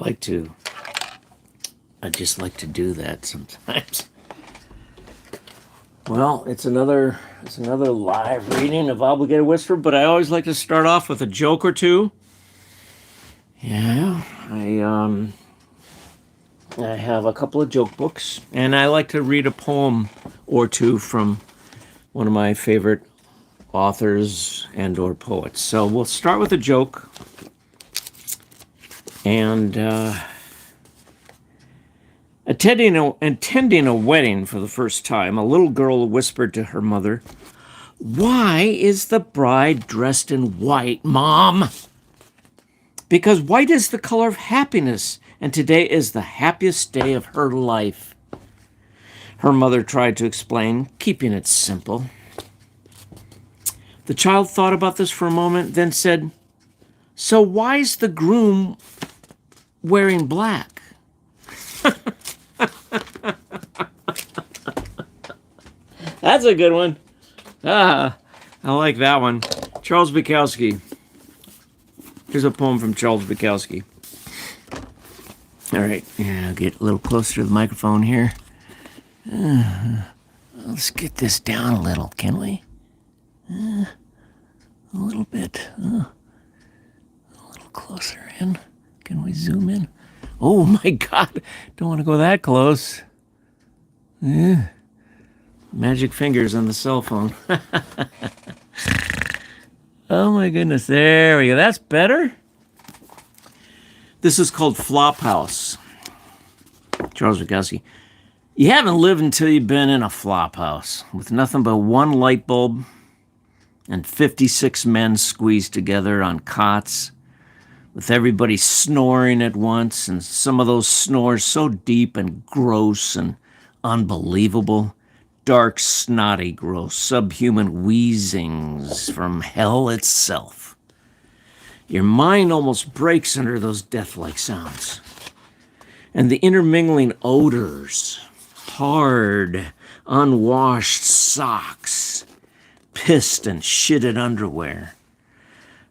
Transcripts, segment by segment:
I just like to do that sometimes. Well, it's another live reading of Obligated Whisper, but I always like to start off with a joke or two. Yeah, I have a couple of joke books, and I like to read a poem or two from one of my favorite authors and or poets. So we'll start with a joke, and attending a wedding for the first time, a little girl whispered to her mother, "Why is the bride dressed in white, Mom?" "Because white is the color of happiness, and today is the happiest day of her life." Her mother tried to explain, keeping it simple. The child thought about this for a moment, then said, "So why's the groom wearing black?" That's a good one. I like that one. Charles Bukowski. Here's a poem from Charles Bukowski. All right, yeah, I'll get a little closer to the microphone here. Let's get this down a little, can we? A little bit. A little closer in. Can we zoom in? Oh my God, don't want to go that close. Magic fingers on the cell phone. Oh my goodness, there we go. That's better. This is called Flophouse. Charles Bukowski. You haven't lived until you've been in a flophouse with nothing but one light bulb and 56 men squeezed together on cots, with everybody snoring at once, and some of those snores so deep and gross and unbelievable. Dark, snotty, gross, subhuman wheezings from hell itself. Your mind almost breaks under those death-like sounds. And the intermingling odors, hard, unwashed socks, pissed and shitted underwear,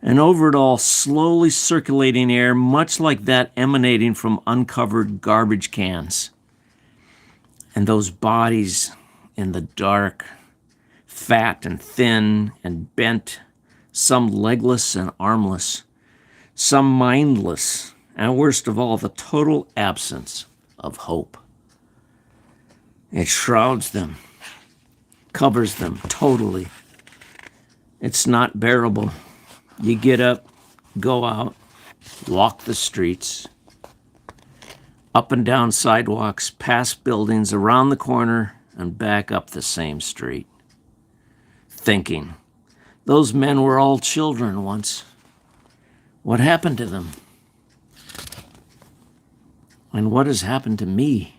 and over it all, slowly circulating air, much like that emanating from uncovered garbage cans. And those bodies in the dark, fat and thin and bent, some legless and armless, some mindless, and worst of all, the total absence of hope. It shrouds them, covers them totally. It's not bearable. You get up, go out, walk the streets, up and down sidewalks, past buildings, around the corner, and back up the same street. Thinking, those men were all children once. What happened to them? And what has happened to me?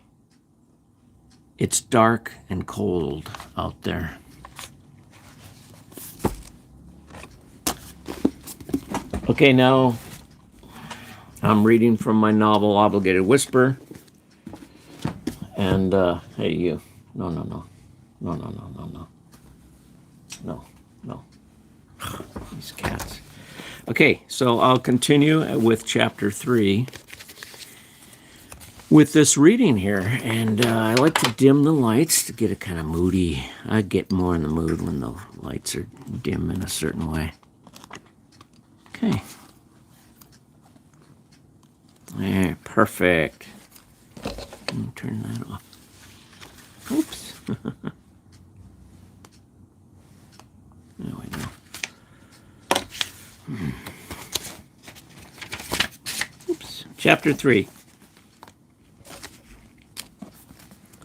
It's dark and cold out there. Okay, now I'm reading from my novel, Obligated Whisper. And, hey, you. No. These cats. Okay, so I'll continue with chapter 3 with this reading here. And I like to dim the lights to get it kind of moody. I get more in the mood when the lights are dim in a certain way. Okay. There, perfect. Turn that off. Oops. There we go. Oops. Chapter 3.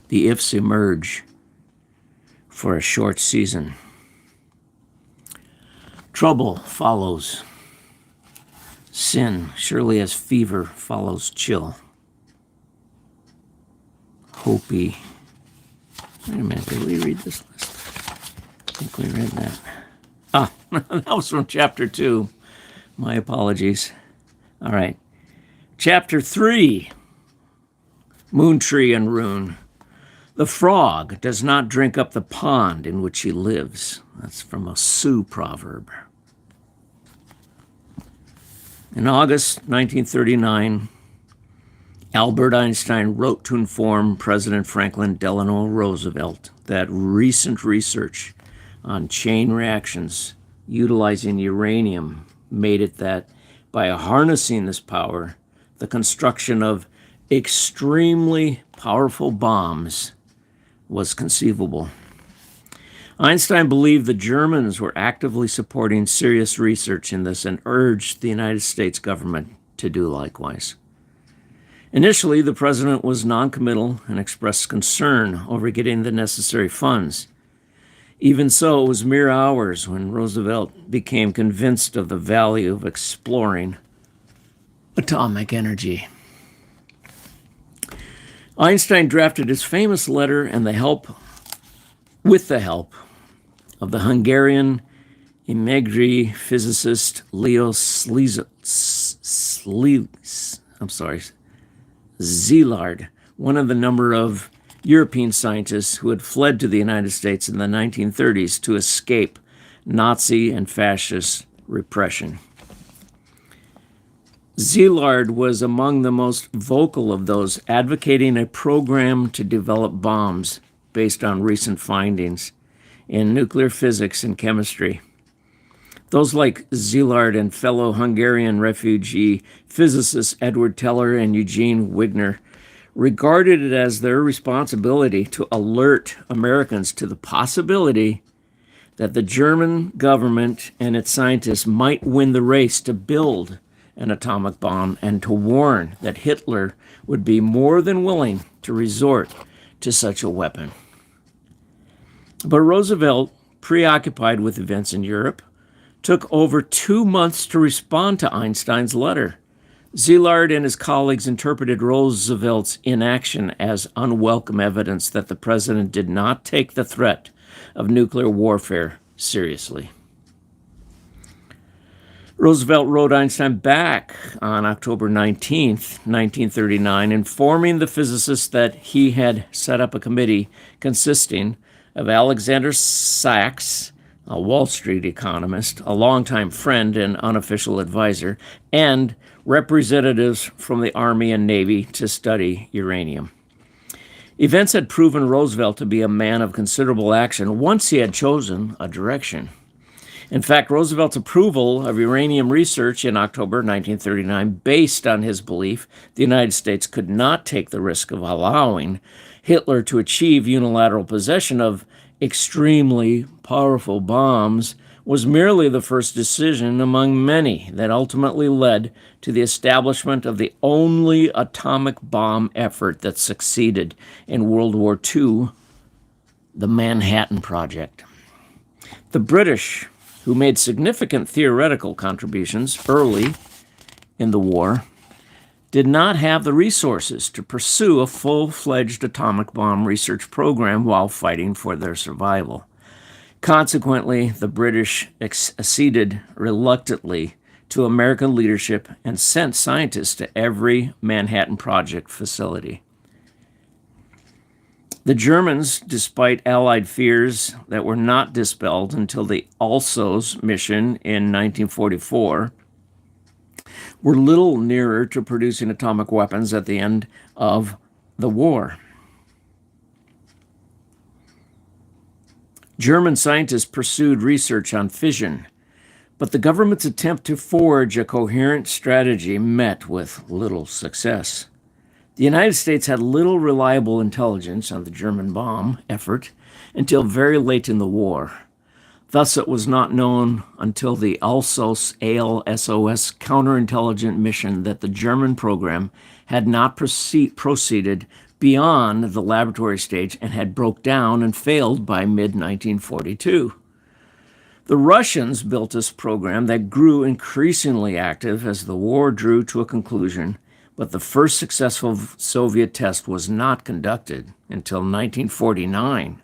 The ifs emerge for a short season. Trouble follows. Sin, surely as fever follows chill. Hopi. Wait a minute, did we read this list? I think we read that. Ah, that was from chapter 2. My apologies. All right. Chapter 3. Moon Tree and Rune. The frog does not drink up the pond in which he lives. That's from a Sioux proverb. In August 1939, Albert Einstein wrote to inform President Franklin Delano Roosevelt that recent research on chain reactions utilizing uranium made it that by harnessing this power, the construction of extremely powerful bombs was conceivable. Einstein believed the Germans were actively supporting serious research in this and urged the United States government to do likewise. Initially, the president was noncommittal and expressed concern over getting the necessary funds. Even so, it was mere hours when Roosevelt became convinced of the value of exploring atomic energy. Einstein drafted his famous letter with the help of the Hungarian Imaging physicist Leo Szilard, one of the number of European scientists who had fled to the United States in the 1930s to escape Nazi and fascist repression. Szilard was among the most vocal of those advocating a program to develop bombs based on recent findings in nuclear physics and chemistry. Those like Szilard and fellow Hungarian refugee physicists Edward Teller and Eugene Wigner regarded it as their responsibility to alert Americans to the possibility that the German government and its scientists might win the race to build an atomic bomb and to warn that Hitler would be more than willing to resort to such a weapon. But Roosevelt, preoccupied with events in Europe, took over 2 months to respond to Einstein's letter. Szilard and his colleagues interpreted Roosevelt's inaction as unwelcome evidence that the president did not take the threat of nuclear warfare seriously. Roosevelt wrote Einstein back on October 19, 1939, informing the physicists that he had set up a committee consisting of Alexander Sachs, a Wall Street economist, a longtime friend and unofficial advisor, and representatives from the Army and Navy to study uranium. Events had proven Roosevelt to be a man of considerable action once he had chosen a direction. In fact, Roosevelt's approval of uranium research in October 1939, based on his belief the United States could not take the risk of allowing Hitler to achieve unilateral possession of extremely powerful bombs, was merely the first decision among many that ultimately led to the establishment of the only atomic bomb effort that succeeded in World War II, the Manhattan Project. The British, who made significant theoretical contributions early in the war, did not have the resources to pursue a full-fledged atomic bomb research program while fighting for their survival. Consequently, the British acceded reluctantly to American leadership and sent scientists to every Manhattan Project facility. The Germans, despite Allied fears that were not dispelled until the Alsos mission in 1944, were little nearer to producing atomic weapons at the end of the war. German scientists pursued research on fission, but the government's attempt to forge a coherent strategy met with little success. The United States had little reliable intelligence on the German bomb effort until very late in the war. Thus, it was not known until the ALSOS counterintelligence mission that the German program had not proceeded beyond the laboratory stage and had broke down and failed by mid-1942. The Russians built this program that grew increasingly active as the war drew to a conclusion, but the first successful Soviet test was not conducted until 1949.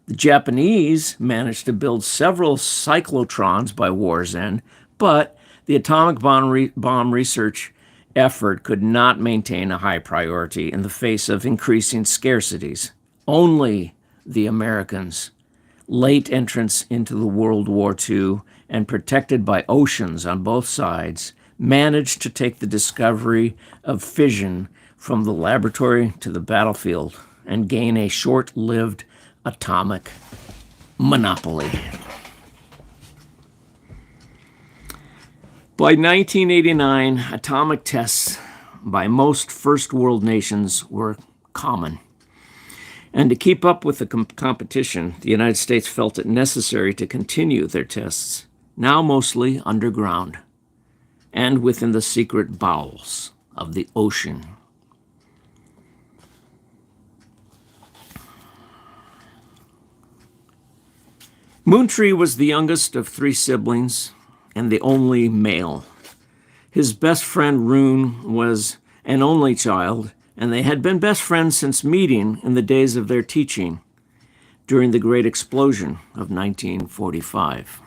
The Japanese managed to build several cyclotrons by war's end, but the atomic bomb research effort could not maintain a high priority in the face of increasing scarcities. Only the Americans, late entrants into the World War II and protected by oceans on both sides, managed to take the discovery of fission from the laboratory to the battlefield and gain a short-lived atomic monopoly. By 1989, atomic tests by most first world nations were common. And to keep up with the competition, the United States felt it necessary to continue their tests, now mostly underground and within the secret bowels of the ocean. Moontree was the youngest of 3 siblings and the only male. His best friend Rune was an only child, and they had been best friends since meeting in the days of their teaching during the Great Explosion of 1945.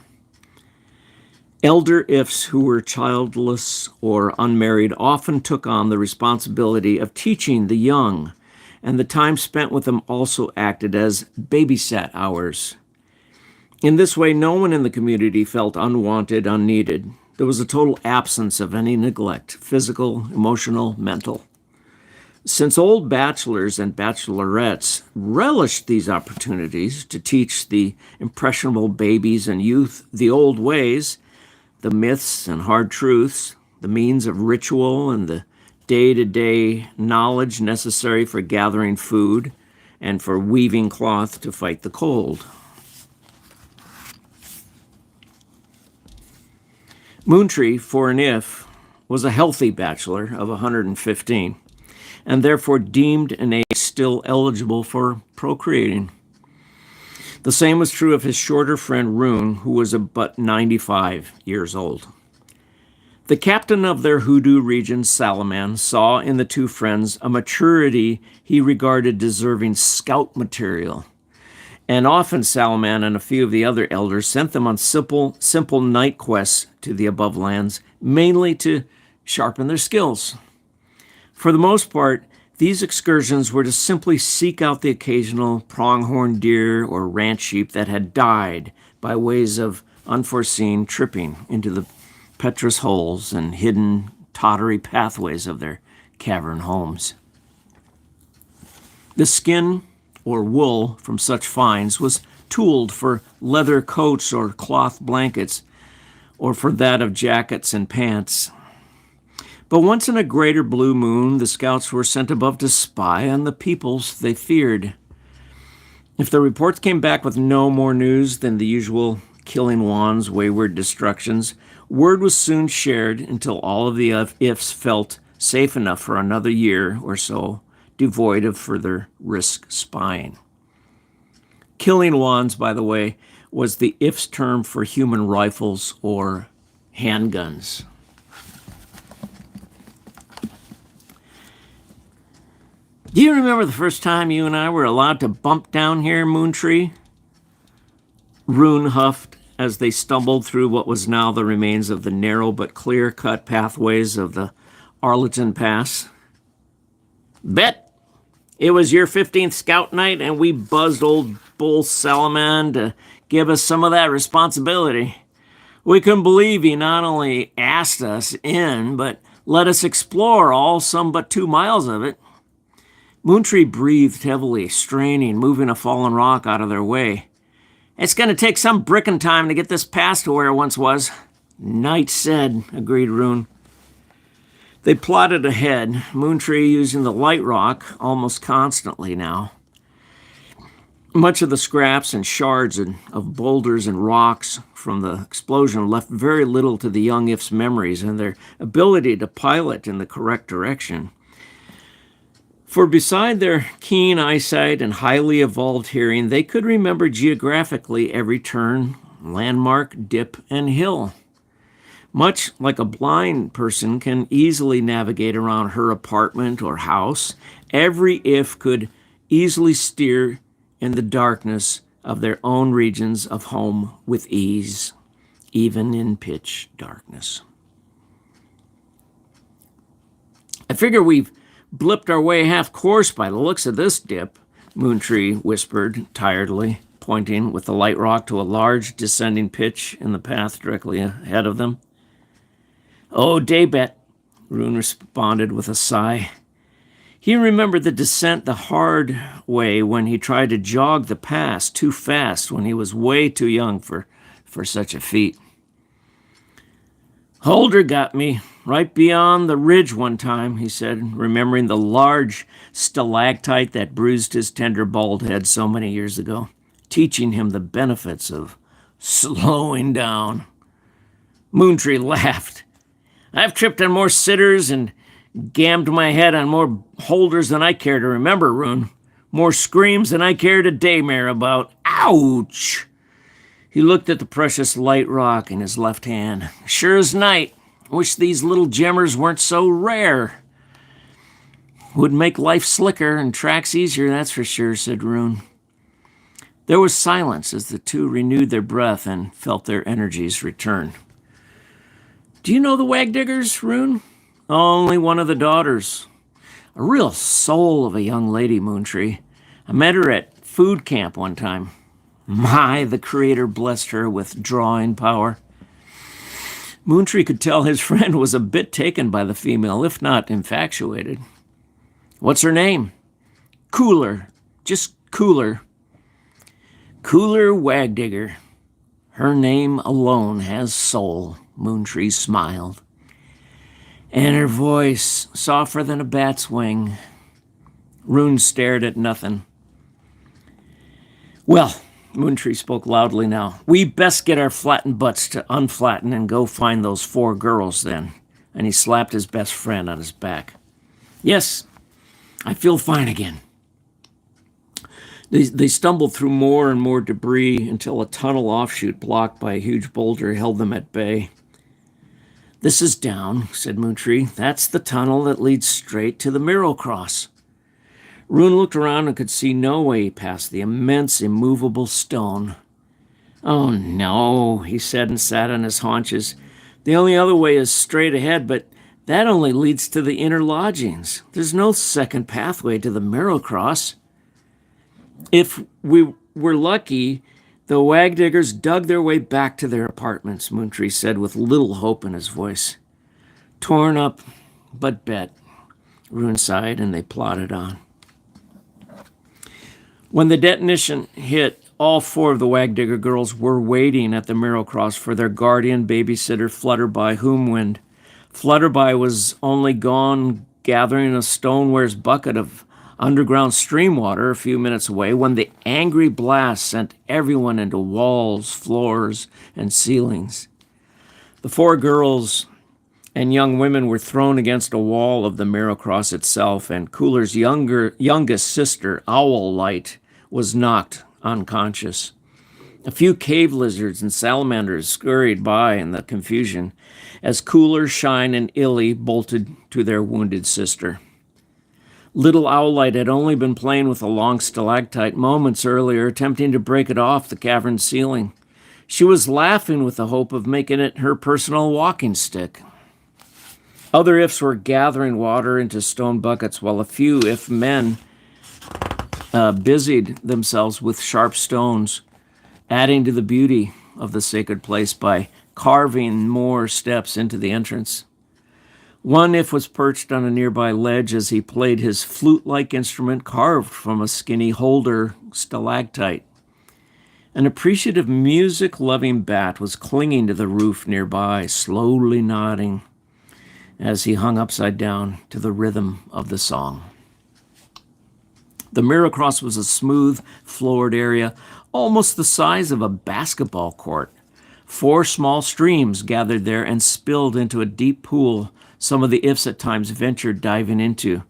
Elder Ifs who were childless or unmarried often took on the responsibility of teaching the young, and the time spent with them also acted as babysat hours. In this way, no one in the community felt unwanted, unneeded. There was a total absence of any neglect, physical, emotional, mental. Since old bachelors and bachelorettes relished these opportunities to teach the impressionable babies and youth the old ways, the myths and hard truths, the means of ritual and the day-to-day knowledge necessary for gathering food and for weaving cloth to fight the cold. Moontree, for an If, was a healthy bachelor of 115, and therefore deemed an age still eligible for procreating. The same was true of his shorter friend Rune, who was but 95 years old. The captain of their hoodoo region, Salaman, saw in the 2 friends a maturity he regarded deserving scout material. And often Salaman and a few of the other elders sent them on simple night quests to the above lands, mainly to sharpen their skills. For the most part, these excursions were to simply seek out the occasional pronghorn deer or ranch sheep that had died by ways of unforeseen tripping into the petrous holes and hidden tottery pathways of their cavern homes. The skin or wool from such finds was tooled for leather coats or cloth blankets, or for that of jackets and pants. But once in a greater blue moon, the scouts were sent above to spy on the peoples they feared. If the reports came back with no more news than the usual killing wands, wayward destructions, word was soon shared until all of the Ifs felt safe enough for another year or so, devoid of further risk spying. Killing wands, by the way, was the Ifs term for human rifles or handguns. Do you remember the first time you and I were allowed to bump down here, Moontree? Rune huffed as they stumbled through what was now the remains of the narrow but clear-cut pathways of the Arlington Pass. Bet it was your 15th scout night and we buzzed old Bull Salaman to give us some of that responsibility. We couldn't believe he not only asked us in, but let us explore all some but 2 miles of it. Moontree breathed heavily, straining, moving a fallen rock out of their way. It's going to take some brickin' time to get this pass to where it once was. Knight said, agreed Rune. They plodded ahead, Moontree using the light rock almost constantly now. Much of the scraps and shards of boulders and rocks from the explosion left very little to the young Ifs' memories and their ability to pilot in the correct direction. For beside their keen eyesight and highly evolved hearing, they could remember geographically every turn, landmark, dip, and hill. Much like a blind person can easily navigate around her apartment or house, every If could easily steer in the darkness of their own regions of home with ease, even in pitch darkness. I figure we've blipped our way half course by the looks of this dip, Moontree whispered tiredly, pointing with the light rock to a large descending pitch in the path directly ahead of them. Oh, Daybet, Rune responded with a sigh. He remembered the descent the hard way when he tried to jog the pass too fast when he was way too young for such a feat. Holder got me right beyond the ridge one time, he said, remembering the large stalactite that bruised his tender bald head so many years ago, teaching him the benefits of slowing down. Moontree laughed. I've tripped on more sitters and gammed my head on more holders than I care to remember, Rune. More screams than I care to daymare about. Ouch! He looked at the precious light rock in his left hand. Sure as night. Wish these little gemmers weren't so rare. Would make life slicker and tracks easier, that's for sure, said Rune. There was silence as the two renewed their breath and felt their energies return. Do you know the Wagdiggers, Rune? Only one of the daughters. A real soul of a young lady, Moontree. I met her at food camp one time. My, the Creator blessed her with drawing power. Moontree could tell his friend was a bit taken by the female, if not infatuated. What's her name? Cooler. Just Cooler. Cooler Wagdigger. Her name alone has soul, Moontree smiled. And her voice, softer than a bat's wing. Rune stared at nothing. Well, Moontree spoke loudly now. We best get our flattened butts to unflatten and go find those 4 girls then. And he slapped his best friend on his back. Yes, I feel fine again. They stumbled through more and more debris until a tunnel offshoot blocked by a huge boulder held them at bay. This is down, said Moontree. That's the tunnel that leads straight to the Miro Cross. Rune looked around and could see no way past the immense, immovable stone. Oh, no, he said and sat on his haunches. The only other way is straight ahead, but that only leads to the inner lodgings. There's no second pathway to the Miro Cross. If we were lucky, the Wagdiggers dug their way back to their apartments, Moontree said with little hope in his voice. Torn up, but bet. Rune sighed and they plodded on. When the detonation hit, all 4 of the Wagdigger girls were waiting at the Miro Cross for their guardian babysitter, Flutterby Whomwind. Flutterby was only gone gathering a stoneware's bucket of underground stream water a few minutes away when the angry blast sent everyone into walls, floors, and ceilings. The 4 girls and young women were thrown against a wall of the Miro Cross itself, and Cooler's youngest sister, Owllight, was knocked unconscious. A few cave lizards and salamanders scurried by in the confusion as Cooler, Shine, and Illy bolted to their wounded sister. Little Owllight had only been playing with a long stalactite moments earlier, attempting to break it off the cavern ceiling. She was laughing with the hope of making it her personal walking stick. Other Ifs were gathering water into stone buckets, while a few If men busied themselves with sharp stones, adding to the beauty of the sacred place by carving more steps into the entrance. One If was perched on a nearby ledge as he played his flute-like instrument carved from a skinny holder stalactite. An appreciative, music-loving bat was clinging to the roof nearby, slowly nodding as he hung upside down to the rhythm of the song. The Miro Cross was a smooth, floored area, almost the size of a basketball court. 4 small streams gathered there and spilled into a deep pool some of the Ifs at times ventured diving into.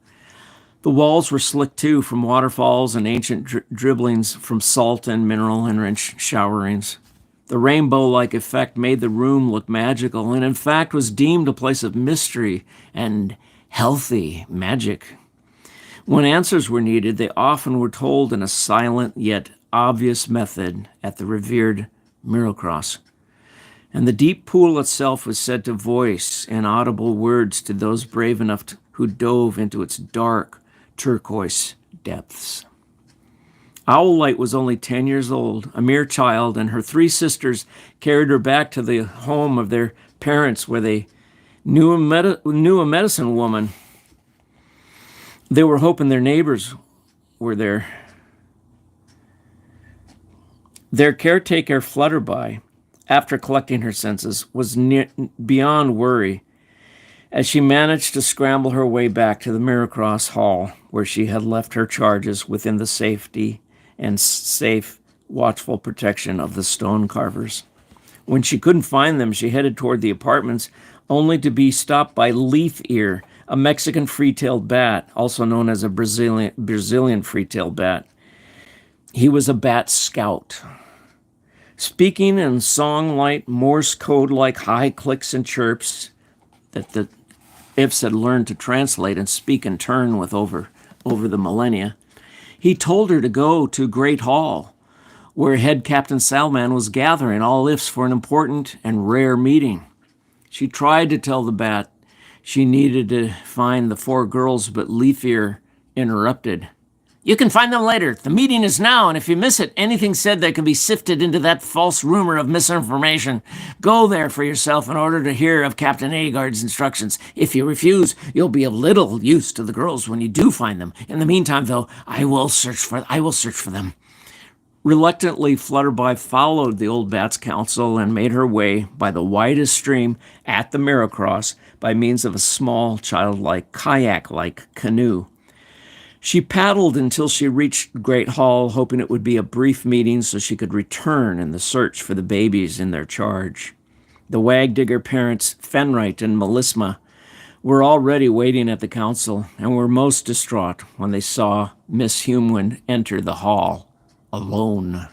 The walls were slick, too, from waterfalls and ancient dribblings from salt and mineral-enriched showerings. The rainbow-like effect made the room look magical and, in fact, was deemed a place of mystery and healthy magic. When answers were needed, they often were told in a silent yet obvious method at the revered Miro Cross. And the deep pool itself was said to voice inaudible words to those brave enough who dove into its dark, turquoise depths. Owllight was only 10 years old, a mere child, and her 3 sisters carried her back to the home of their parents where they Knew a medicine woman. They were hoping their neighbors were there. Their caretaker, Flutterby, after collecting her senses, was beyond worry as she managed to scramble her way back to the Miracross Hall, where she had left her charges within the safety and safe, watchful protection of the stone carvers. When she couldn't find them, she headed toward the apartments, only to be stopped by Leaf Ear, a Mexican free-tailed bat, also known as a Brazilian free-tailed bat. He was a bat scout. Speaking in song-like, Morse code-like high clicks and chirps that the Ifs had learned to translate and speak in turn with over the millennia, he told her to go to Great Hall, where head Captain Salman was gathering all Ifs for an important and rare meeting. She tried to tell the bat she needed to find the 4 girls, but Leaf Ear interrupted. "You can find them later. The meeting is now, and if you miss it, anything said that can be sifted into that false rumor of misinformation. Go there for yourself in order to hear of Captain Agard's instructions. If you refuse, you'll be of little use to the girls when you do find them. In the meantime, though, I will search for them." Reluctantly, Flutterby followed the old bat's counsel and made her way by the widest stream at the Miracross by means of a small, childlike, kayak-like canoe. She paddled until she reached Great Hall, hoping it would be a brief meeting so she could return in the search for the babies in their charge. The Wagdigger parents, Fenright and Melisma, were already waiting at the council and were most distraught when they saw Miss Humwind enter the hall alone.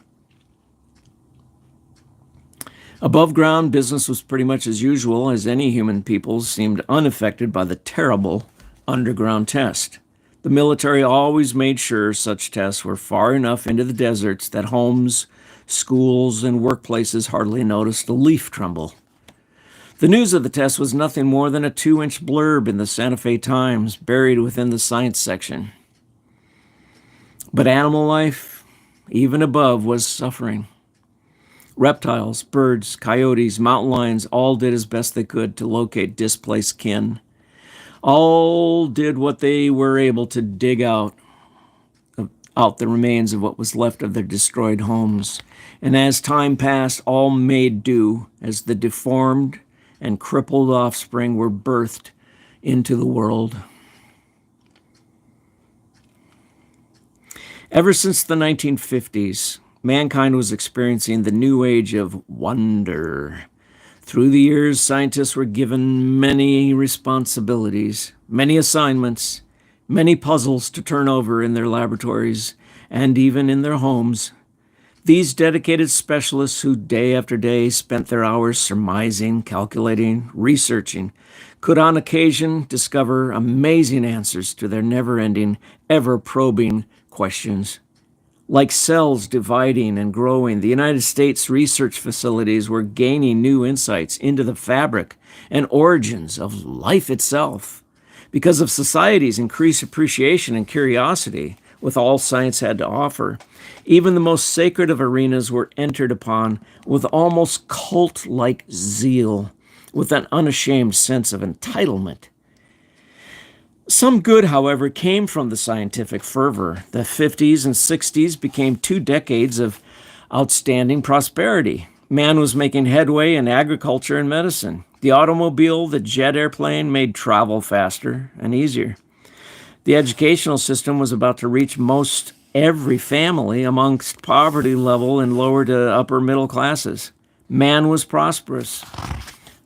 Above ground, business was pretty much as usual, as any human people seemed unaffected by the terrible underground test. The military always made sure such tests were far enough into the deserts that homes, schools, and workplaces hardly noticed a leaf tremble. The news of the test was nothing more than a 2-inch blurb in the Santa Fe Times, buried within the science section. But animal life, even above, was suffering. Reptiles, birds, coyotes, mountain lions all did as best they could to locate displaced kin. All did what they were able to dig out the remains of what was left of their destroyed homes. And as time passed, all made do as the deformed and crippled offspring were birthed into the world. Ever since the 1950s, mankind was experiencing the new age of wonder. Through the years, scientists were given many responsibilities, many assignments, many puzzles to turn over in their laboratories and even in their homes. These dedicated specialists who day after day spent their hours surmising, calculating, researching, could on occasion discover amazing answers to their never-ending, ever-probing questions. Like cells dividing and growing, the United States research facilities were gaining new insights into the fabric and origins of life itself. Because of society's increased appreciation and curiosity with all science had to offer, even the most sacred of arenas were entered upon with almost cult-like zeal, with an unashamed sense of entitlement. Some good, however, came from the scientific fervor. The 50s and 60s became 2 decades of outstanding prosperity. Man was making headway in agriculture and medicine. The automobile, the jet airplane made travel faster and easier. The educational system was about to reach most every family amongst poverty level and lower to upper middle classes. Man was prosperous,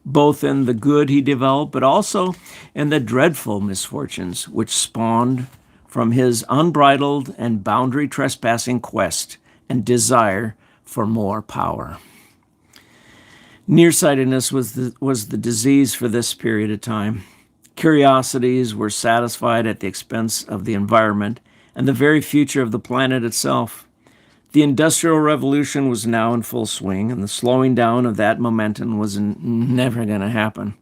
both in the good he developed, but also in the dreadful misfortunes which spawned from his unbridled and boundary-trespassing quest and desire for more power. Nearsightedness was the disease for this period of time. Curiosities were satisfied at the expense of the environment and the very future of the planet itself. The Industrial Revolution was now in full swing, and the slowing down of that momentum was never going to happen.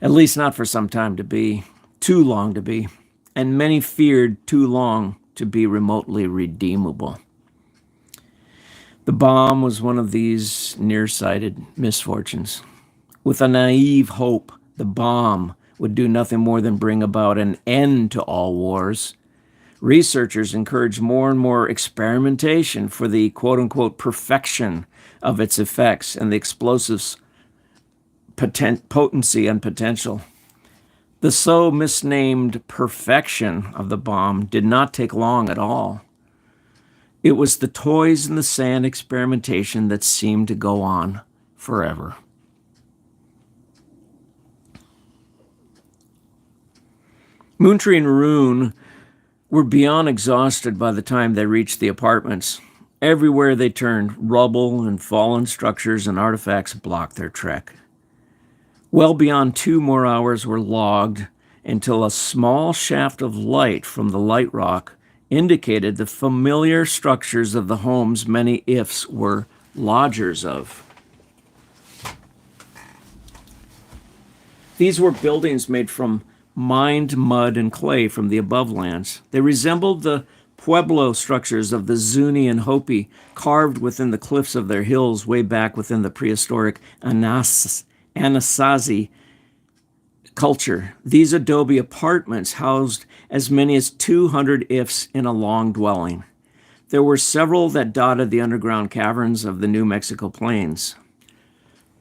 At least not for some time to be, too long to be, and many feared too long to be remotely redeemable. The bomb was one of these nearsighted misfortunes. With a naive hope the bomb would do nothing more than bring about an end to all wars. Researchers encouraged more and more experimentation for the quote-unquote perfection of its effects and the explosive's potency and potential. The so misnamed perfection of the bomb did not take long at all. It was the toys in the sand experimentation that seemed to go on forever. Moontree and Rune were beyond exhausted by the time they reached the apartments. Everywhere they turned, rubble and fallen structures and artifacts blocked their trek. Well beyond 2 more hours were logged until a small shaft of light from the light rock indicated the familiar structures of the homes many ifs were lodgers of. These were buildings made from mined mud and clay from the above lands. They resembled the Pueblo structures of the Zuni and Hopi, carved within the cliffs of their hills way back within the prehistoric Anasazi culture. These adobe apartments housed as many as 200 ifs in a long dwelling. There were several that dotted the underground caverns of the New Mexico plains.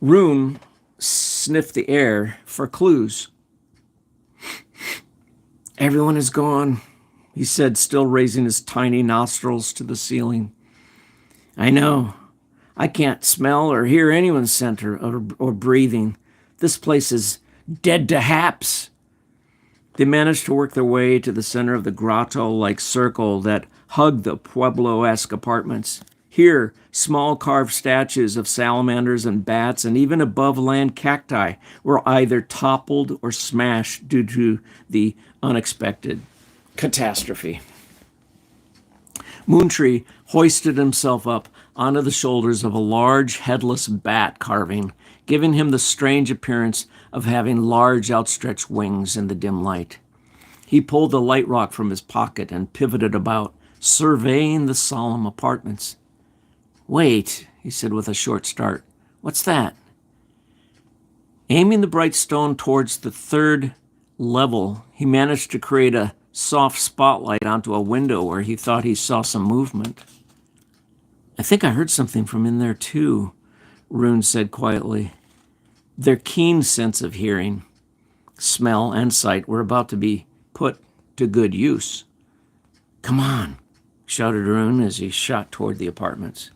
Rune sniffed the air for clues. "Everyone is gone," he said, still raising his tiny nostrils to the ceiling. "I know. I can't smell or hear anyone's scent or breathing. This place is dead to haps." They managed to work their way to the center of the grotto-like circle that hugged the Pueblo-esque apartments. Here, small carved statues of salamanders and bats and even above-land cacti were either toppled or smashed due to the unexpected catastrophe. Moontree hoisted himself up onto the shoulders of a large headless bat carving, giving him the strange appearance of having large outstretched wings in the dim light. He pulled the light rock from his pocket and pivoted about, surveying the solemn apartments. "Wait," he said with a short start. "What's that?" Aiming the bright stone towards the 3rd level, he managed to create a soft spotlight onto a window where he thought he saw some movement. "I think I heard something from in there too," Rune said quietly. Their keen sense of hearing, smell, and sight were about to be put to good use. "Come on," shouted Rune as he shot toward the apartments.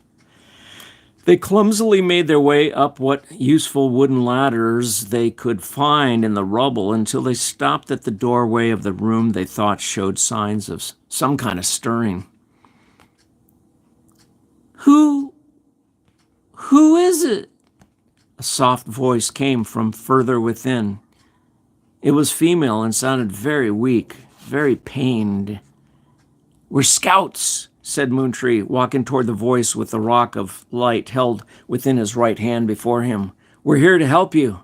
They clumsily made their way up what useful wooden ladders they could find in the rubble until they stopped at the doorway of the room they thought showed signs of some kind of stirring. Who is it?" A soft voice came from further within. It was female and sounded very weak, very pained. "We're scouts," said Moontree, walking toward the voice with the rock of light held within his right hand before him. "We're here to help you."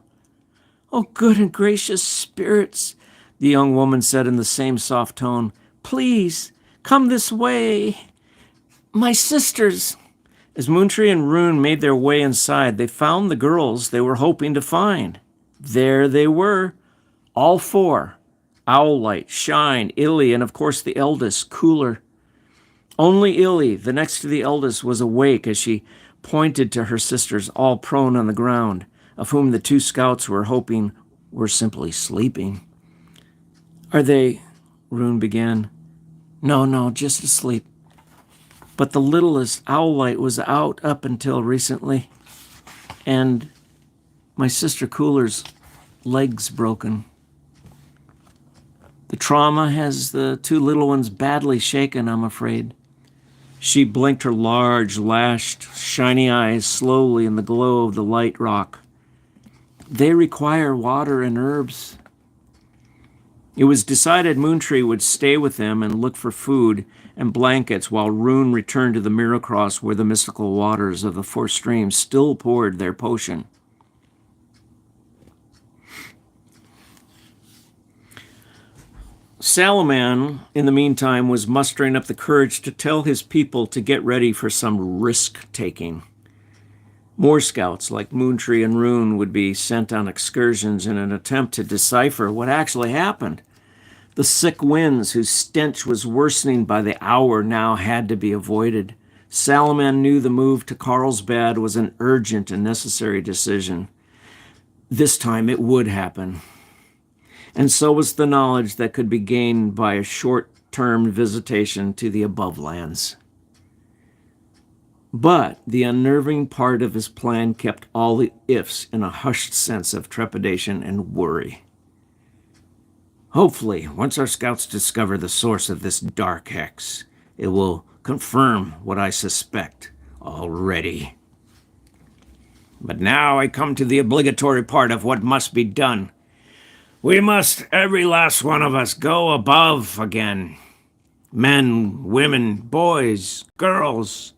"Oh, good and gracious spirits," the young woman said in the same soft tone. "Please, come this way. My sisters." As Moontree and Rune made their way inside, they found the girls they were hoping to find. There they were, all 4. Owlite, Shine, Illy, and of course the eldest, Cooler. Only Illy, the next to the eldest, was awake as she pointed to her sisters, all prone on the ground, of whom the 2 scouts were hoping were simply sleeping. "Are they?" Rune began. No, just asleep. But the littlest, Owlite, was out up until recently, and my sister Cooler's leg's broken. The trauma has the 2 little ones badly shaken, I'm afraid." She blinked her large, lashed, shiny eyes slowly in the glow of the light rock. "They require water and herbs." It was decided Moontree would stay with them and look for food and blankets while Rune returned to the Miracross where the mystical waters of the 4 streams still poured their potion. Salaman, in the meantime, was mustering up the courage to tell his people to get ready for some risk-taking. More scouts like Moontree and Rune would be sent on excursions in an attempt to decipher what actually happened. The sick winds, whose stench was worsening by the hour, now had to be avoided. Salaman knew the move to Carlsbad was an urgent and necessary decision. This time it would happen. And so was the knowledge that could be gained by a short-term visitation to the above lands. But the unnerving part of his plan kept all the ifs in a hushed sense of trepidation and worry. Hopefully, once our scouts discover the source of this dark hex, it will confirm what I suspect already. But now I come to the obligatory part of what must be done. We must, every last one of us, go above again. Men, women, boys, girls.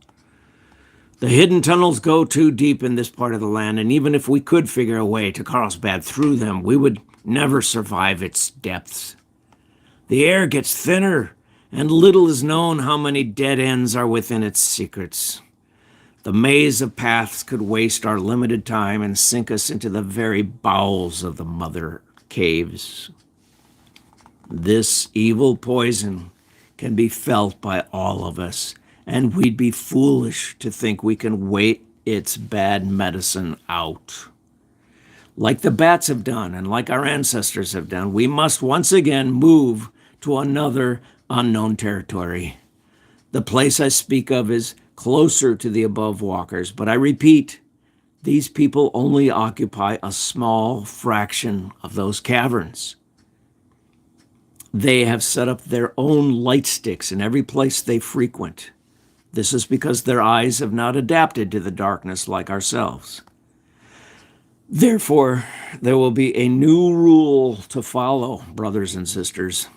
The hidden tunnels go too deep in this part of the land, and even if we could figure a way to Carlsbad through them, we would never survive its depths. The air gets thinner, and little is known how many dead ends are within its secrets. The maze of paths could waste our limited time and sink us into the very bowels of the mother caves. This evil poison can be felt by all of us, and we'd be foolish to think we can wait its bad medicine out. Like the bats have done, and like our ancestors have done, we must once again move to another unknown territory. The place I speak of is closer to the above walkers, but I repeat, these people only occupy a small fraction of those caverns. They have set up their own light sticks in every place they frequent. This is because their eyes have not adapted to the darkness like ourselves. Therefore, there will be a new rule to follow, brothers and sisters.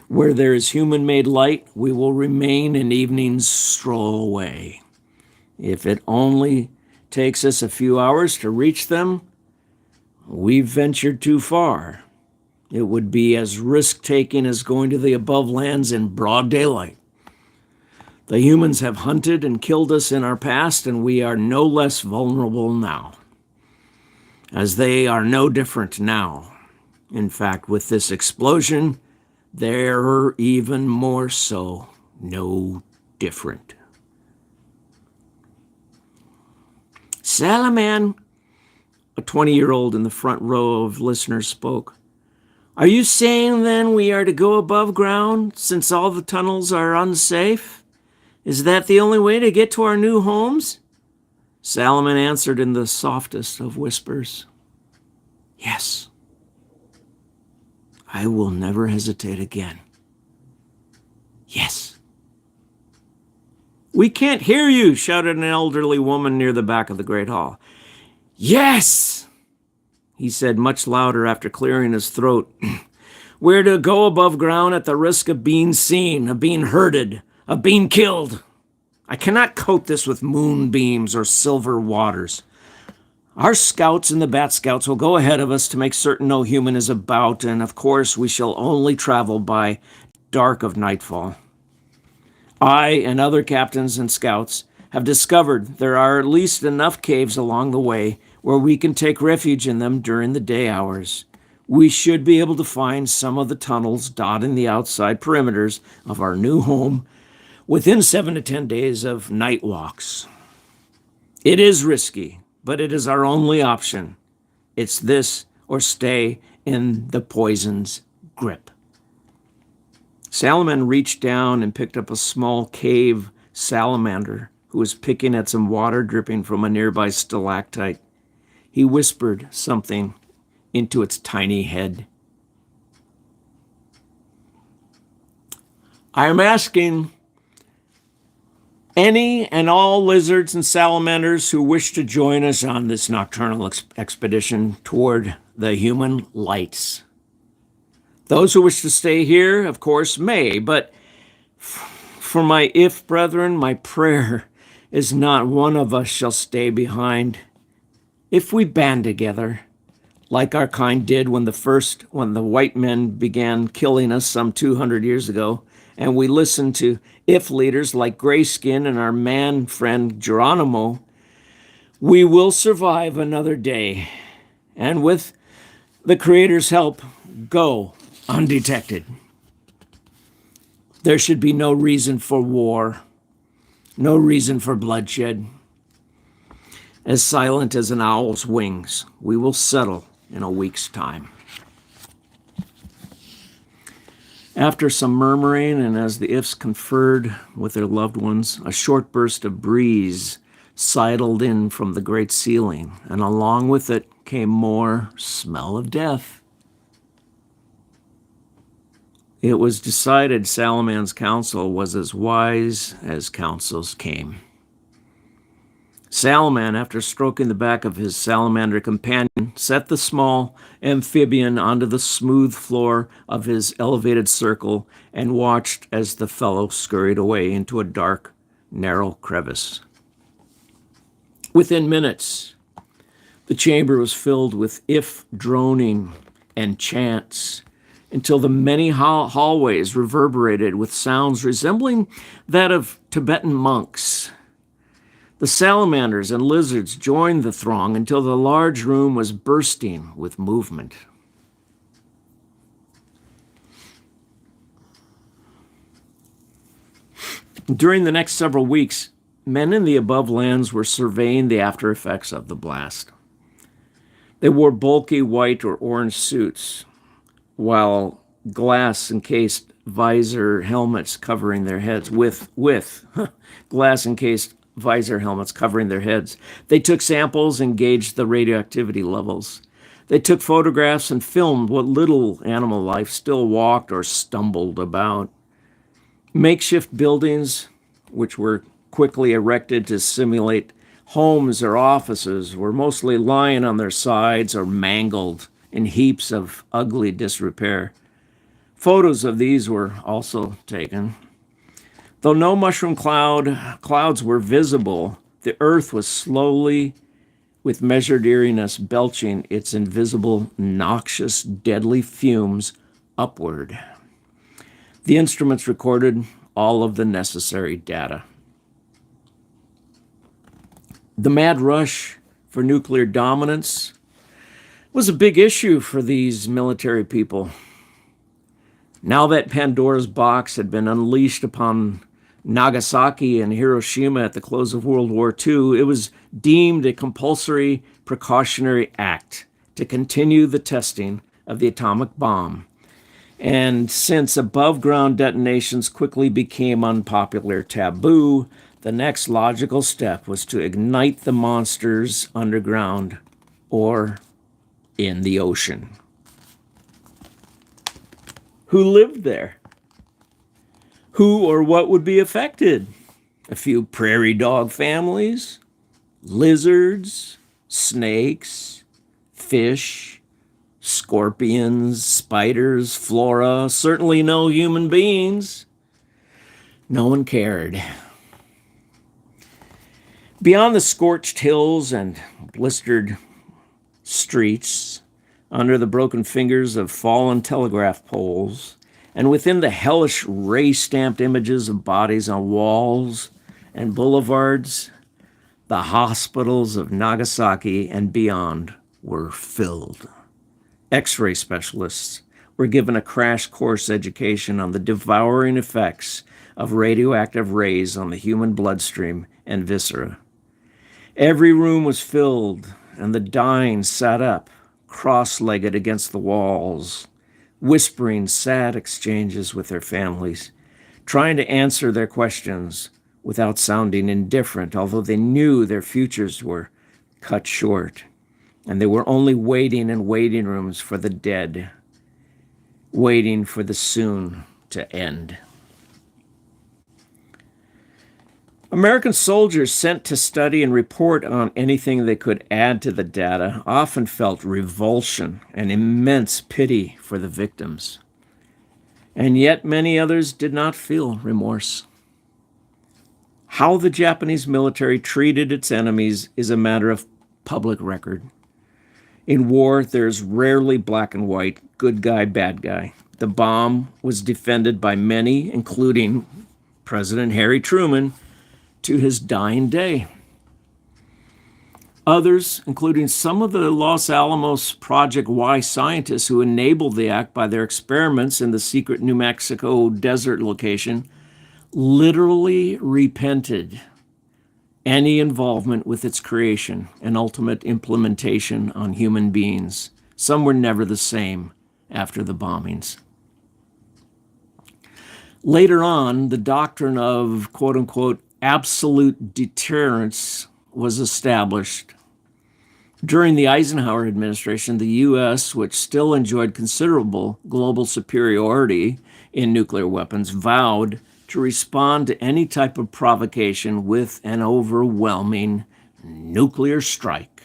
Where there is human-made light, we will remain and evenings stroll away. If it only takes us a few hours to reach them, we've ventured too far. It would be as risk-taking as going to the above lands in broad daylight. The humans have hunted and killed us in our past, and we are no less vulnerable now, as they are no different now. In fact, with this explosion, they're even more so no different. Salaman, a 20-year-old in the front row of listeners, spoke. Are you saying then we are to go above ground since all the tunnels are unsafe? Is that the only way to get to our new homes? Salaman answered in the softest of whispers. Yes. I will never hesitate again. Yes. We can't hear you, shouted an elderly woman near the back of the great hall. Yes, he said much louder after clearing his throat. We're to go above ground at the risk of being seen, of being herded, of being killed. I cannot coat this with moonbeams or silver waters. Our scouts and the Bat Scouts will go ahead of us to make certain no human is about, and of course we shall only travel by dark of nightfall. I and other captains and scouts have discovered there are at least enough caves along the way where we can take refuge in them during the day hours. We should be able to find some of the tunnels dotting the outside perimeters of our new home within 7 to 10 days of night walks. It is risky, but it is our only option. It's this or stay in the poison's grip. Salaman reached down and picked up a small cave salamander who was picking at some water dripping from a nearby stalactite. He whispered something into its tiny head. I am asking any and all lizards and salamanders who wish to join us on this nocturnal expedition toward the human lights. Those who wish to stay here, of course, may, but for my if brethren, my prayer is not one of us shall stay behind. If we band together, like our kind did when the white men began killing us some 200 years ago, and we listen to IF leaders like Grayskin and our man friend Geronimo, we will survive another day, and with the Creator's help, go undetected. There should be no reason for war, no reason for bloodshed. As silent as an owl's wings, we will settle in a week's time. After some murmuring, and as the IFs conferred with their loved ones, a short burst of breeze sidled in from the great ceiling, and along with it came more smell of death. It was decided Salaman's counsel was as wise as counsels came. Salaman, after stroking the back of his salamander companion, set the small amphibian onto the smooth floor of his elevated circle and watched as the fellow scurried away into a dark, narrow crevice. Within minutes, the chamber was filled with if droning and chants until the many hallways reverberated with sounds resembling that of Tibetan monks. The salamanders and lizards joined the throng until the large room was bursting with movement. During the next several weeks, men in the above lands were surveying the after effects of the blast. They wore bulky white or orange suits, while glass-encased visor helmets covering their heads with glass-encased visor helmets covering their heads. They took samples and gauged the radioactivity levels. They took photographs and filmed what little animal life still walked or stumbled about. Makeshift buildings, which were quickly erected to simulate homes or offices, were mostly lying on their sides or mangled in heaps of ugly disrepair. Photos of these were also taken. Though no mushroom clouds were visible, the earth was slowly, with measured eeriness, belching its invisible, noxious, deadly fumes upward. The instruments recorded all of the necessary data. The mad rush for nuclear dominance was a big issue for these military people. Now that Pandora's box had been unleashed upon Nagasaki and Hiroshima at the close of World War II, it was deemed a compulsory precautionary act to continue the testing of the atomic bomb. And since above-ground detonations quickly became unpopular taboo, the next logical step was to ignite the monsters underground or in the ocean. Who lived there? Who or what would be affected? A few prairie dog families, lizards, snakes, fish, scorpions, spiders, flora, certainly no human beings. No one cared. Beyond the scorched hills and blistered streets, under the broken fingers of fallen telegraph poles, and within the hellish ray-stamped images of bodies on walls and boulevards, the hospitals of Nagasaki and beyond were filled. X-ray specialists were given a crash course education on the devouring effects of radioactive rays on the human bloodstream and viscera. Every room was filled, and the dying sat up, cross-legged against the walls, whispering sad exchanges with their families, trying to answer their questions without sounding indifferent, although they knew their futures were cut short, and they were only waiting in waiting rooms for the dead, waiting for the soon to end. American soldiers sent to study and report on anything they could add to the data often felt revulsion and immense pity for the victims. And yet many others did not feel remorse. How the Japanese military treated its enemies is a matter of public record. In war, there's rarely black and white, good guy, bad guy. The bomb was defended by many, including President Harry Truman, to his dying day. Others, including some of the Los Alamos Project Y scientists who enabled the act by their experiments in the secret New Mexico desert location, literally repented any involvement with its creation and ultimate implementation on human beings. Some were never the same after the bombings. Later on, the doctrine of quote unquote absolute deterrence was established. During the Eisenhower administration, the U.S., which still enjoyed considerable global superiority in nuclear weapons, vowed to respond to any type of provocation with an overwhelming nuclear strike.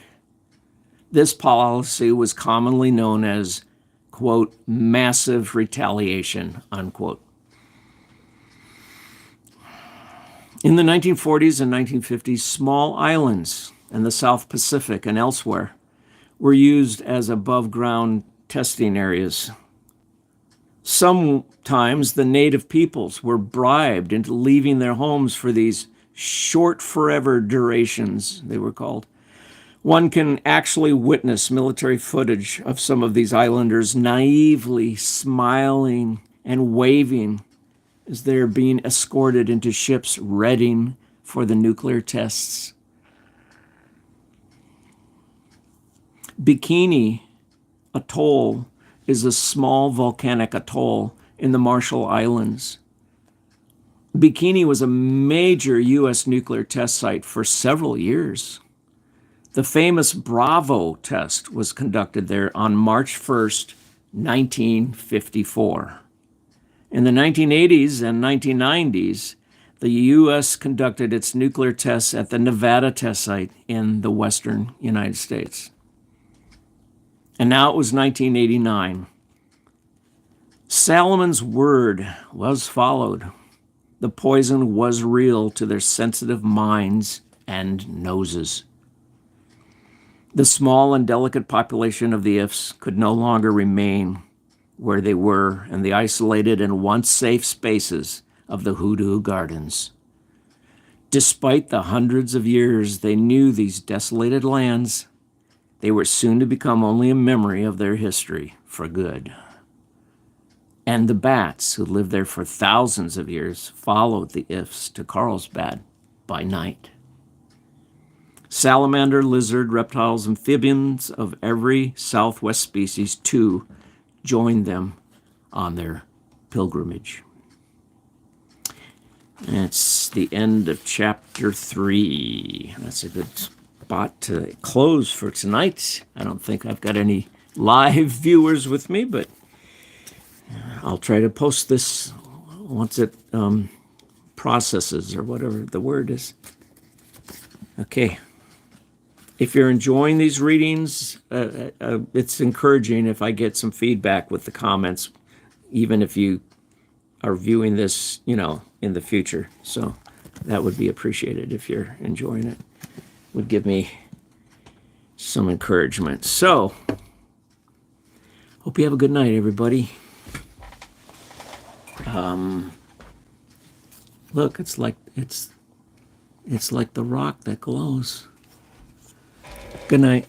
This policy was commonly known as, quote, massive retaliation, unquote. In the 1940s and 1950s, small islands in the South Pacific and elsewhere were used as above-ground testing areas. Sometimes the native peoples were bribed into leaving their homes for these short forever durations, they were called. One can actually witness military footage of some of these islanders naively smiling and waving as they're being escorted into ships readying for the nuclear tests. Bikini Atoll is a small volcanic atoll in the Marshall Islands. Bikini was a major U.S. nuclear test site for several years. The famous Bravo test was conducted there on March 1st, 1954. In the 1980s and 1990s, the U.S. conducted its nuclear tests at the Nevada test site in the western United States. And now it was 1989. Salomon's word was followed. The poison was real to their sensitive minds and noses. The small and delicate population of the IFs could no longer remain where they were in the isolated and once safe spaces of the Hoodoo Gardens. Despite the hundreds of years they knew these desolated lands, they were soon to become only a memory of their history for good. And the bats who lived there for thousands of years followed the IFs to Carlsbad by night. Salamander, lizard, reptiles, amphibians of every Southwest species, too, joined them on their pilgrimage. That's the end of chapter 3. That's a good spot to close for tonight. I don't think I've got any live viewers with me, but I'll try to post this once it processes, or whatever the word is. Okay. If you're enjoying these readings, it's encouraging if I get some feedback with the comments, even if you are viewing this, in the future. So that would be appreciated if you're enjoying it. Would give me some encouragement. So, hope you have a good night, everybody. Look, it's like the rock that glows. Good night.